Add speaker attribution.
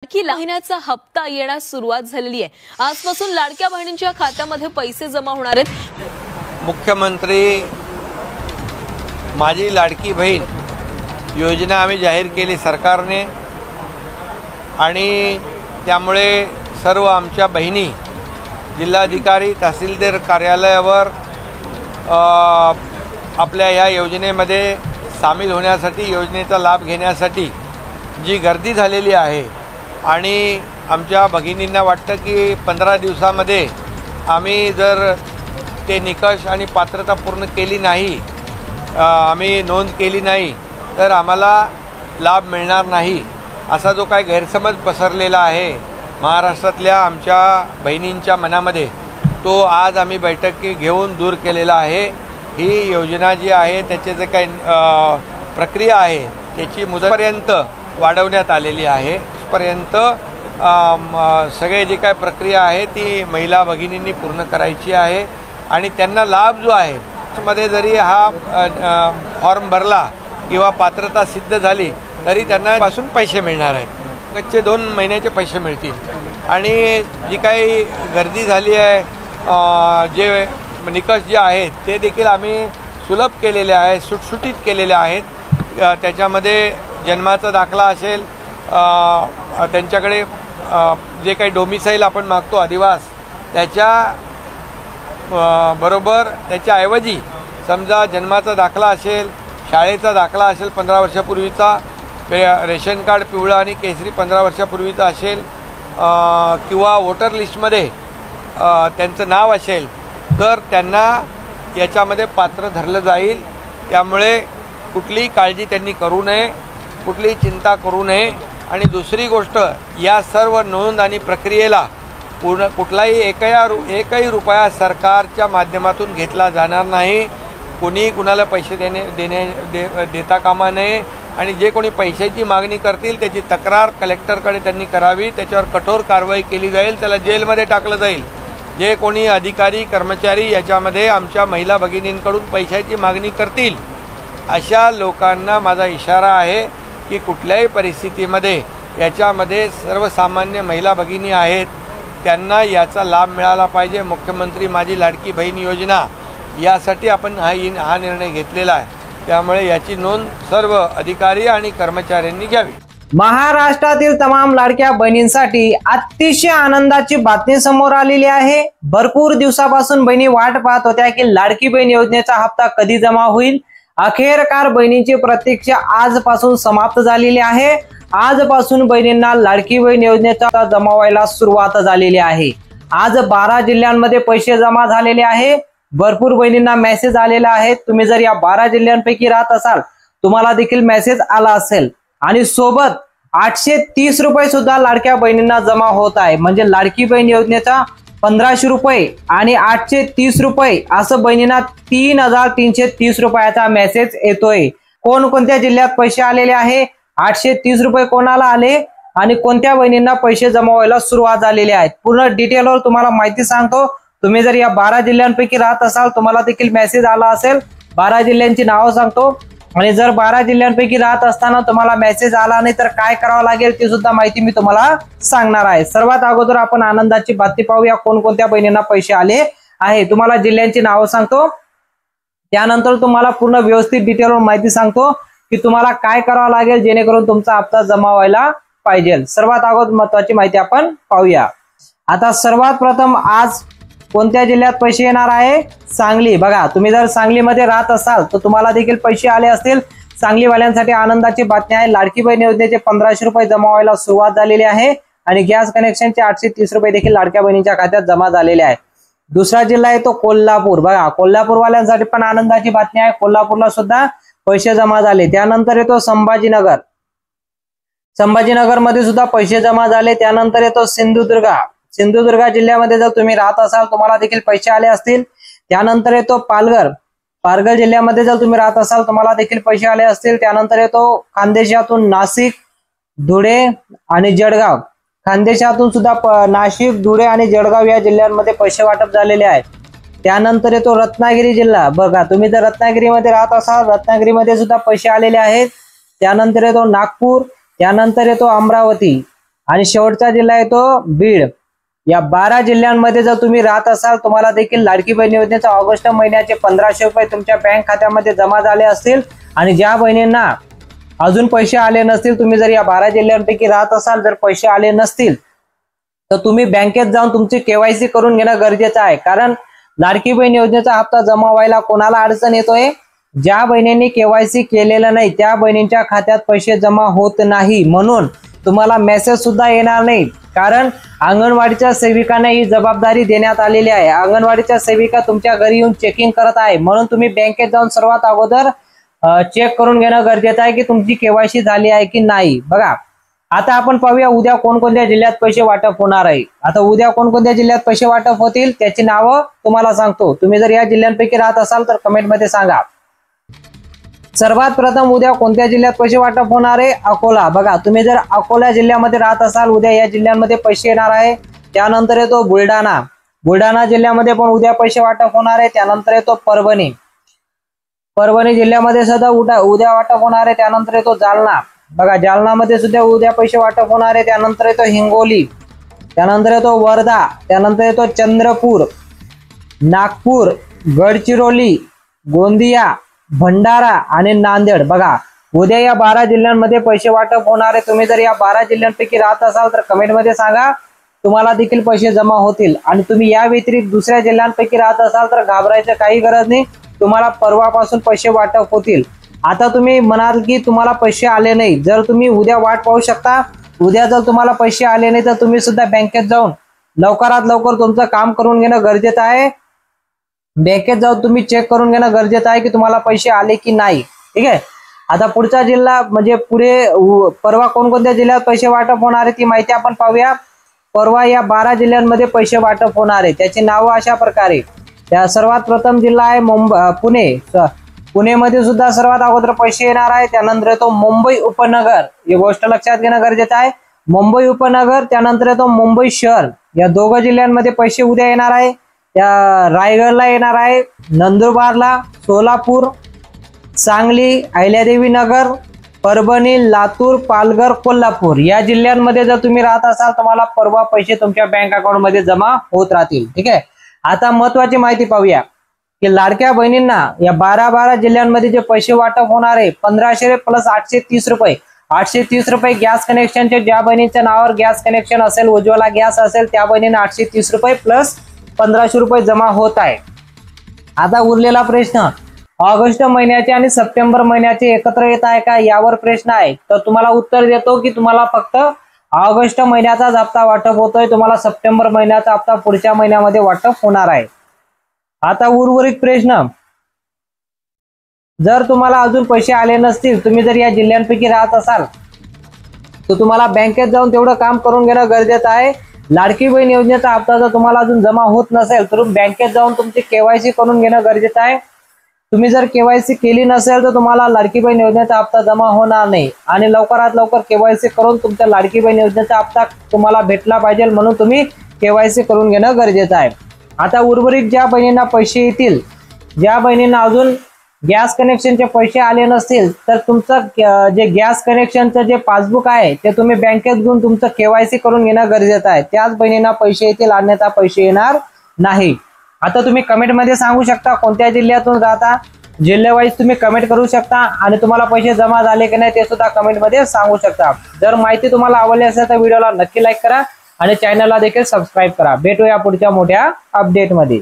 Speaker 1: लाडकी महिन्याचा हप्ता येण्यास सुरुवात झालेली आहे। आजपासून लाडक्या बहिणींच्या खात्यामध्ये पैसे जमा होणार आहेत।
Speaker 2: मुख्यमंत्री माझी लाडकी बहीण योजना आम्ही जाहीर केली सरकारने आणि त्यामुळे सर्व आमच्या बहिणी जिल्हाधिकारी तहसीलदार कार्यालयावर आपल्या या योजनेमध्ये सामील होण्यासाठी योजनेचा लाभ घेण्यासाठी जी गर्दी झालेली आहे आणि आमच्या भगिनींना वाटतं की 15 दिवसामध्ये आम्ही जर ते निकष आणि पात्रता पूर्ण केली नाही, आम्ही नोंद केली नाही तर आम्हाला लाभ मिळणार नाही, असा जो काय गैरसमज पसरलेला आहे महाराष्ट्रातल्या आमच्या बहिणींच्या मनामध्ये, तो आज आम्ही बैठकी घेऊन दूर केलेला आहे। ही योजना जी आहे त्याचे जे काही प्रक्रिया आहे त्याची मुदतपर्यंत वाढवण्यात आलेली आहे। पर्यंत सगळे जी काय प्रक्रिया आहे ती महिला भगिनींनी पूर्ण करायची आहे आणि त्यांना लाभ जो आहे मध्ये जरी हा फॉर्म भरला किंवा पात्रता सिद्ध झाली तरी त्यांना पासून पैसे मिळणार आहेत। कच्चे 2 महिन्याचे पैसे मिळतील आणि जी काही गर्दी झाली आहे, जे निकष जे आहेत ते देखील आम्ही सुलभ केलेले आहेत, सुटसुटीत केलेले आहेत। त्याच्यामध्ये जन्माचा दाखला असेल, त्यांच्याकडे जे काही डोमिसाईल आपण मागतो अधिवास, त्याच्या बरोबर त्याच्याऐवजी समजा जन्माचा दाखला असेल, शाळेचा दाखला असेल 15 वर्षापूर्वीचा, रेशन कार्ड पिवळा आणि केसरी 15 वर्षापूर्वीचा असेल किंवा वोटर लिस्टमध्ये त्यांचं नाव असेल तर त्यांना याच्यामध्ये पात्र धरलं जाईल। त्यामुळे कुठलीही काळजी त्यांनी करू नये, कुठलीही चिंता करू नये। आणि दुसरी गोष्ट, या सर्व नोंद आणि प्रक्रियेला कुठलाही एकही रुपया सरकारच्या माध्यमातून घेतला जाणार नाही। कोणी कुणाला पैसे देता कामा नये आणि जे कोणी पैशाची मागणी करतील त्याची तक्रार कलेक्टरकडे त्यांनी करावी, त्याच्यावर कठोर कारवाई केली जाईल, त्याला जेलमध्ये टाकलं जाईल। जे कोणी अधिकारी कर्मचारी याच्यामध्ये आमच्या महिला भगिनींकडून पैशाची मागणी करतील अशा लोकांना माझा इशारा आहे की कुठल्याही परिस्थितीमध्ये याच्यामध्ये सर्वसामान्य महिला भगिनी आहेत त्यांना याचा लाभ मिळाला पाहिजे। मुख्यमंत्री माझी लाडकी बहीण योजना यासाठी आपण हा निर्णय घेतलेला आहे, त्यामुळे याची नोंद सर्व अधिकारी आणि कर्मचाऱ्यांनी घ्यावी।
Speaker 3: महाराष्ट्रातील तमाम लाडक्या बहिणींसाठी अतिशय आनंदाची बातमी समोर आलेली आहे। भरपूर दिवसापासून बहिणी वाट पाहत होत्या की लाडकी बहीण योजनेचा हप्ता कधी जमा होईल। अखेरकार बहिणींची प्रतीक्षा आजपासून समाप्त झालेली आहे। आजपासून बहिणींना लाडकी बहीण योजनेचा जमा व्हायला सुरुवात झालेली आहे। आज 12 जिल्ह्यांमध्ये पैसे जमा झालेले आहे। भरपूर बहिणींना मेसेज आलेला आहे। तुम्ही जर या 12 जिल्ह्यांपैकी राहत असाल तुम्हाला देखील मेसेज आला असेल आणि सोबत 830 रुपये सुद्धा लाडक्या बहिणींना जमा होत आहे। म्हणजे लाडकी बहीण योजनेचा 1500 रुपये आणि 830 रुपये असं बहिणींना 3330 रुपयाचा मेसेज येतोय। कोणकोणत्या जिल्ह्यात पैसे आलेले आहे, 830 रुपये कोणाला आले आणि कोणत्या बहिणींना पैसे जमा व्हायला सुरुवात झालेली आहे, पूर्ण डिटेलवर तुम्हाला माहिती सांगतो। तुम्ही जर या 12 जिल्ह्यांपैकी राहत असाल तुम्हाला देखील मेसेज आला असेल। 12 जिल्ह्यांची नावं सांगतो आणि जर 12 जिल्ह्यांपैकी राहत असताना तुम्हाला मेसेज आला नाही तर काय करावं लागेल ती सुद्धा माहिती मी तुम्हाला सांगणार आहे। सर्वात अगोदर आपण आनंदाची बातमी पाहूया, कोणकोणत्या बहिणींना पैसे आले आहे। तुम्हाला जिल्ह्यांची नावं सांगतो, त्यानंतर तुम्हाला पूर्ण व्यवस्थित डिटेलवर माहिती सांगतो की तुम्हाला काय करावं लागेल जेणेकरून तुमचा हप्ता जमा व्हायला पाहिजे। सर्वात अगोदर महत्त्वाची माहिती आपण पाहूया। आता सर्वात प्रथम आज कोणत्या जिल्ह्यात पैसे येणार आहे, सांगली। बघा, तुम्ही जर सांगलीमध्ये राहत असाल तर तुम्हाला देखील पैसे आले असतील। सांगलीवाल्यांसाठी आनंदाची बातमी आहे, लाडकी बहीण योजनेचे 1500 रुपये जमा व्हायला सुरुवात झालेली आहे आणि गॅस कनेक्शनचे 830 रुपये देखील लाडक्या बहिणींच्या खात्यात जमा झालेले आहे। दुसरा जिल्हा आहे तो कोल्हापूर। बघा, कोल्हापूरवाल्यांसाठी पण आनंदाची बातमी आहे, कोल्हापूरला सुद्धा पैसे जमा झाले। त्यानंतर येतो संभाजीनगर, संभाजीनगरमध्ये सुद्धा पैसे जमा झाले। त्यानंतर येतो सिंधुदुर्ग जिल्ह्यामध्ये जर तुम्ही राहत असाल तुम्हाला देखील पैसे आले असतील। त्यानंतर येतो पालघर जिल्ह्यामध्ये जर तुम्ही राहत असाल तुम्हाला देखील पैसे आले असतील। त्यानंतर येतो खानदेशातून नाशिक, धुळे आणि जळगाव। खानदेशातून सुद्धा नाशिक, धुळे आणि जळगाव या जिल्ह्यांमध्ये पैसे वाटप झालेले आहे। त्यानंतर येतो रत्नागिरी जिल्हा। बघा, तुम्ही जर रत्नागिरीमध्ये राहत असाल रत्नागिरीमध्ये सुद्धा पैसे आलेले आहेत। त्यानंतर येतो नागपूर, त्यानंतर येतो अमरावती, आणि शेवटचा जिल्हा आहे तो बीड। या 12 जिल्ह्यांमध्ये जर तुम्ही राहत असाल तुम्हाला देखील लाडकी बहीण योजनेचा ऑगस्ट महिन्याचे 1500 रुपये तुमच्या बँक खात्यामध्ये जमा झाले असतील। आणि ज्या बहिणींना अजून पैसे आले नसतील, तुम्ही जर या 12 जिल्ह्यांपैकी राहत असाल, जर पैसे आले नसतील तर तुम्ही बँकेत जाऊन तुमची केवायसी करून घेणं गरजेचं आहे। कारण लाडकी बहीण योजनेचा हप्ता जमा व्हायला कोणाला अडचण येतोय? ज्या बहिणींनी केवायसी केलेलं नाही त्या बहिणींच्या खात्यात पैसे जमा होत नाही, म्हणून तुम्हाला मेसेज सुद्धा येणार नाही। कारण अंगणवाडीच्या सेविकांना ही जबाबदारी देण्यात आलेली आहे। अंगणवाडीच्या सेविका तुमच्या घरी येऊन चेकिंग करत आहे, म्हणून तुम्ही बँकेत जाऊन सर्वात अगोदर चेक करून घेणं गरजेचं आहे की तुमची केवायसी झाली आहे की नाही। बघा, आता आपण पाहूया उद्या कोणकोणत्या जिल्ह्यात पैसे वाटप होणार आहे। आता उद्या कोणकोणत्या जिल्ह्यात पैसे वाटप होतील त्याची नावं तुम्हाला सांगतो। तुम्ही जर या जिल्ह्यांपैकी राहत असाल तर कमेंटमध्ये सांगा। सर्वात प्रथम उद्या कोणत्या जिल्ह्यात पैसे वाटप होणार आहे? अकोला। बघा, तुम्ही जर अकोला जिल्ह्यामध्ये राहत असाल उद्या या जिल्ह्यांमध्ये पैसे येणार आहे। त्यानंतर येतो बुलढाणा। बुलढाणा जिल्ह्यामध्ये पण उद्या पैसे वाटप होणार आहे। त्यानंतर येतो परभणी। परभणी जिल्ह्यामध्ये सुद्धा उद्या वाटप होणार आहे। त्यानंतर येतो जालना। बघा, जालनामध्ये सुद्धा उद्या पैसे वाटप होणार आहे। त्यानंतर येतो हिंगोली। त्यानंतर येतो वर्धा। त्यानंतर येतो चंद्रपूर, नागपूर, गडचिरोली, गोंदिया, भंडारा आणि नांदेड। बघा, उद्या या 12 जिल्ह्यांमध्ये पैसे वाटप होणार आहे। तुम्ही जर या 12 जिल्ह्यांपैकी राहत असाल तर कमेंटमध्ये सांगा, तुम्हाला देखील पैसे जमा होतील। आणि तुम्ही या व्यतिरिक्त दुसऱ्या जिल्ह्यांपैकी राहत असाल तर घाबरायचं काही गरज नाही, तुम्हाला परवापासून पैसे वाटप होतील। आता तुम्ही म्हणाल की तुम्हाला पैसे आले नाही, जर तुम्ही उद्या वाट पाहू शकता। उद्या जर तुम्हाला पैसे आले नाही तर तुम्ही सुद्धा बँकेत जाऊन लवकरात लवकर तुमचं काम करून घेणं गरजेचं आहे। बँकेत जाऊन तुम्ही चेक करून घेणं गरजेचं आहे की तुम्हाला पैसे आले की नाही। ठीक आहे, आता पुढचा जिल्हा म्हणजे पुढे परवा कोणकोणत्या जिल्ह्यात पैसे वाटप होणार आहे ती माहिती आपण पाहूया। परवा या 12 जिल्ह्यांमध्ये पैसे वाटप होणार आहे, त्याची नावं अशा प्रकारे। त्या सर्वात प्रथम जिल्हा आहे पुणे। पुणेमध्ये सुद्धा सर्वात अगोदर पैसे येणार आहे। त्यानंतर येतो मुंबई उपनगर, ही गोष्ट लक्षात घेणं गरजेचं आहे। मुंबई उपनगर, त्यानंतर येतो मुंबई शहर। या 2 जिल्ह्यांमध्ये पैसे उद्या येणार आहे। त्या रायगडला येणार आहे, नंदुरबारला, सोलापूर, सांगली, अहिल्यादेवी नगर, परभणी, लातूर, पालघर, कोल्हापूर या जिल्ह्यांमध्ये जर तुम्ही राहत असाल तुम्हाला परवा पैसे तुमच्या बँक अकाउंट मध्ये जमा होत राहतील। ठीक आहे, आता महत्वाची माहिती पाहूया की लाडक्या बहिणींना या 12 जिल्ह्यांमध्ये जे पैसे वाटप होणार आहे 1500 प्लस 830 रुपये। 830 रुपये गॅस कनेक्शनचे, ज्या बहिणीच्या नावावर गॅस कनेक्शन असेल, उज्ज्वला गॅस असेल त्या बहिणींना 830 रुपये प्लस 1500 रुपये जमा होत आहे। आता उरलेला प्रश्न ऑगस्ट महिन्याचे आणि सप्टेंबर महिन्याचे एकत्र येत आहे का यावर प्रश्न आहे। तर तुम्हाला उत्तर देतो की तुम्हाला फक्त ऑगस्ट महिन्याचाच हप्ता वाटप होतोय, तुम्हाला सप्टेंबर महिन्याचा हप्ता पुढच्या महिन्यामध्ये वाटप होणार आहे। आता उर्वरित प्रश्न, जर तुम्हाला अजून पैसे आले नसतील, तुम्ही जर या जिल्ह्यांपैकी राहत असाल तर तुम्हाला बँकेत जाऊन तेवढं काम करून घेणं गरजेचं आहे। लाडकी बहीण योजनेचा हप्ता जर तुम्हाला अजून जमा होत नसेल तर बँकेत जाऊन तुमची केवायसी करून घेणं गरजेचं आहे। तुम्ही जर केवायसी केली नसेल तर तुम्हाला लाडकी बहीण योजनेचा हप्ता जमा होणार नाही। आणि लवकरात लवकर केवायसी करून तुमच्या लाडकी बहीण योजनेचा हप्ता तुम्हाला भेटला पाहिजे, म्हणून तुम्ही केवायसी करून घेणं गरजेचं आहे। आता उर्वरित ज्या बहिणींना पैसे येतील, ज्या बहिणींना अजून गॅस कनेक्शनचे पैसे आले नसतील तर तुमचं जे गॅस कनेक्शनचं जे पासबुक आहे ते तुम्ही बँकेत घेऊन तुमचं केवायसी करून घेणं गरजेचं आहे। त्याच बहिणींना पैसे येतील, अन्यथा पैसे येणार नाही। आता तुम्ही कमेंट मध्ये सांगू शकता कोणत्या जिल्ह्यातून राहता, जिल्ह्यावाईज तुम्ही कमेंट करू शकता आणि तुम्हाला पैसे जमा झाले की नाही ते सुद्धा कमेंट मध्ये सांगू शकता। जर माहिती तुम्हाला आवडली असेल तर व्हिडिओला नक्की लाईक करा आणि चॅनलला देखील सबस्क्राईब करा। भेटूया पुढच्या मोठ्या अपडेट मध्ये।